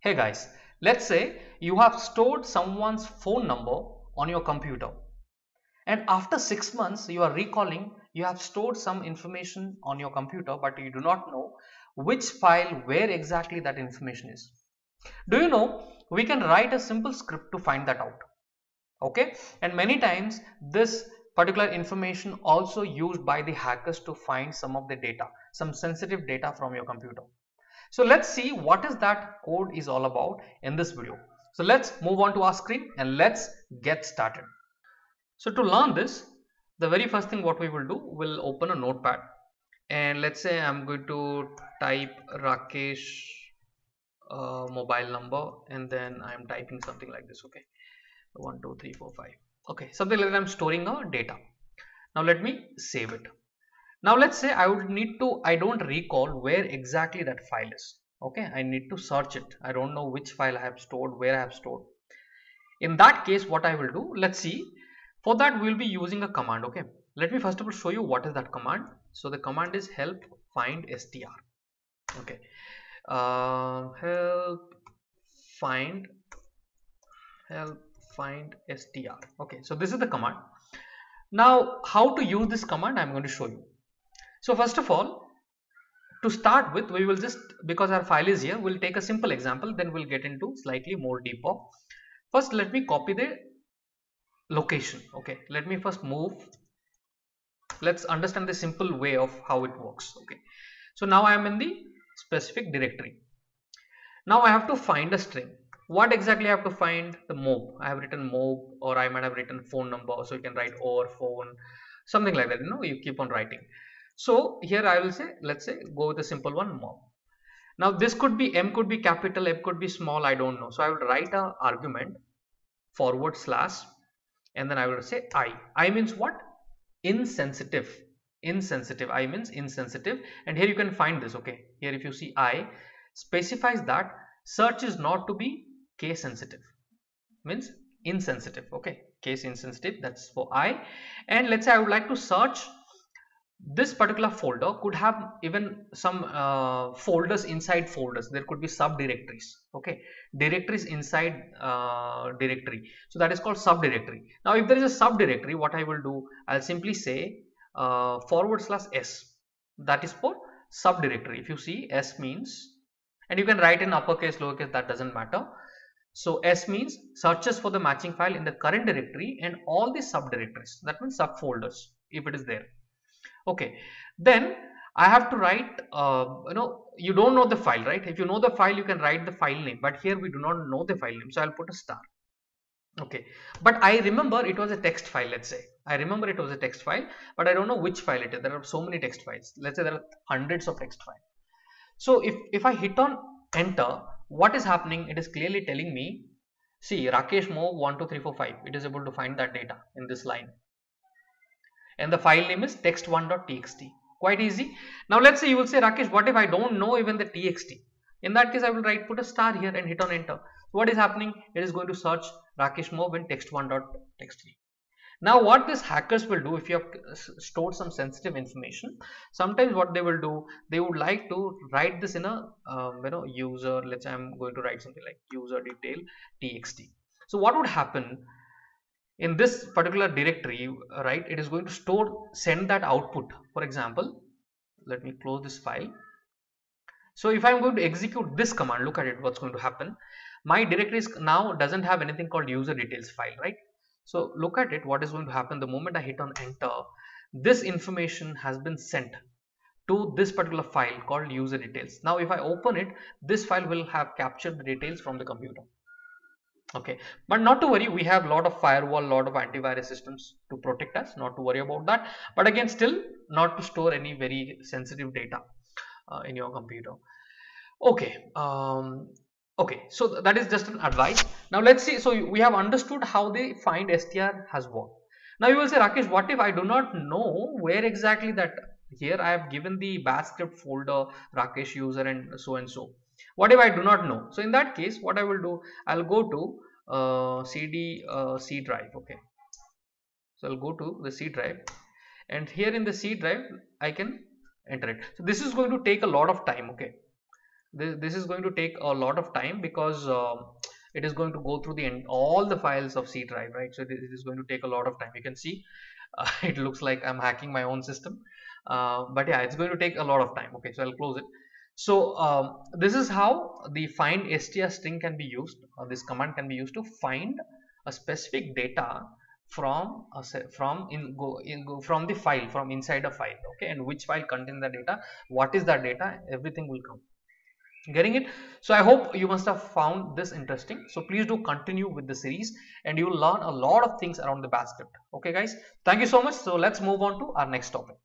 Hey guys, let's say you have stored someone's phone number on your computer, and after 6 months you are recalling you have stored some information on your computer, but you do not know which file, where exactly that information is. Do you know we can write a simple script to find that out? Okay, and many times this particular information also used by the hackers to find some of the data, some sensitive data from your computer. So let's see what is that code is all about in this video. So let's move on to our screen and let's get started. So to learn this, the very first thing what we will do, we'll open a notepad and let's say I'm going to type Rakesh mobile number, and then I'm typing something like this. Okay, 1 2 3 4 5. Okay, something like that. I'm storing a data. Now let me save it. Now let's say I don't recall where exactly that file is. Okay, I need to search it. I don't know which file I have stored, where I have stored. In that case, what I will do, let's see. For that, we'll be using a command. Okay, let me first of all show you what is that command. So the command is help find str. Okay, help find str. Okay, so this is the command. Now, how to use this command, I'm going to show you. So first of all, to start with, we will just, because our file is here, we'll take a simple example, then we'll get into slightly more deeper. First, let me copy the location. Okay, let me first move. Let's understand the simple way of how it works. Okay, so now I am in the specific directory. Now I have to find a string. What exactly I have to find? The mob. I have written mob, or I might have written phone number, so you can write or phone, something like that. You know, you keep on writing. So here I will say, let's say go with a simple one, mob. Now this could be, M could be capital, M could be small, I don't know. So I will write a argument forward slash, and then I will say I means what? Insensitive. I means insensitive, and here you can find this. Okay, here if you see I specifies that search is not to be case sensitive, means insensitive. Okay, case insensitive, that's for I. And let's say I would like to search this particular folder, could have even some folders inside folders. There could be subdirectories. Okay, directories inside directory, so that is called subdirectory. Now if there is a subdirectory, what I will do, I'll simply say forward slash s, that is for subdirectory. If you see, s means, and you can write in uppercase, lowercase, that doesn't matter. So s means searches for the matching file in the current directory and all the subdirectories, that means subfolders if it is there. Okay, then I have to write, you don't know the file, right? If you know the file, you can write the file name, but here we do not know the file name, so I'll put a star. Okay, but I remember it was a text file. Let's say I remember it was a text file, but I don't know which file it is. There are so many text files. Let's say there are hundreds of text files. So if I hit on enter, what is happening? It is clearly telling me, see, Rakesh Mo 1 2 3 4 5. It is able to find that data in this line, and the file name is text1.txt. Quite easy. Now let's say you will say, Rakesh, what if I don't know even the txt? In that case, I will put a star here and hit on enter. What is happening? It is going to search Rakesh Mo in text1.txt. Now what these hackers will do, if you have stored some sensitive information, sometimes what they will do, they would like to write this in a user. Let's say I'm going to write something like user detail txt. So what would happen? In this particular directory, right, it is going to send that output. For example, let me close this file. So if I'm going to execute this command, look at it, what's going to happen. My directory is now doesn't have anything called user details file, right? So look at it, what is going to happen the moment I hit on enter. This information has been sent to this particular file called user details. Now if I open it, this file will have captured the details from the computer. Okay, but not to worry, we have a lot of firewall, lot of antivirus systems to protect us, not to worry about that. But again, still not to store any very sensitive data in your computer. Okay, okay, so that is just an advice. Now let's see. So we have understood how the find str has worked. Now you will say, Rakesh, what if I do not know where exactly that? Here I have given the bash script folder, Rakesh user, and so. What if I do not know? So in that case, what I will do, I'll go to cd C drive. Okay, so I'll go to the C drive, and here in the C drive I can enter it. So this is going to take a lot of time. Okay, This is going to take a lot of time because it is going to go through all the files of C drive, right? So it is going to take a lot of time. You can see it looks like I'm hacking my own system, but yeah, it's going to take a lot of time. Okay, so I'll close it. So this is how the find str string can be used. This command can be used to find a specific data from from the file, from inside a file. Okay, and which file contains the data, what is that data, everything will come. Getting it? So I hope you must have found this interesting. So please do continue with the series and you will learn a lot of things around the bash script. Okay guys, thank you so much. So let's move on to our next topic.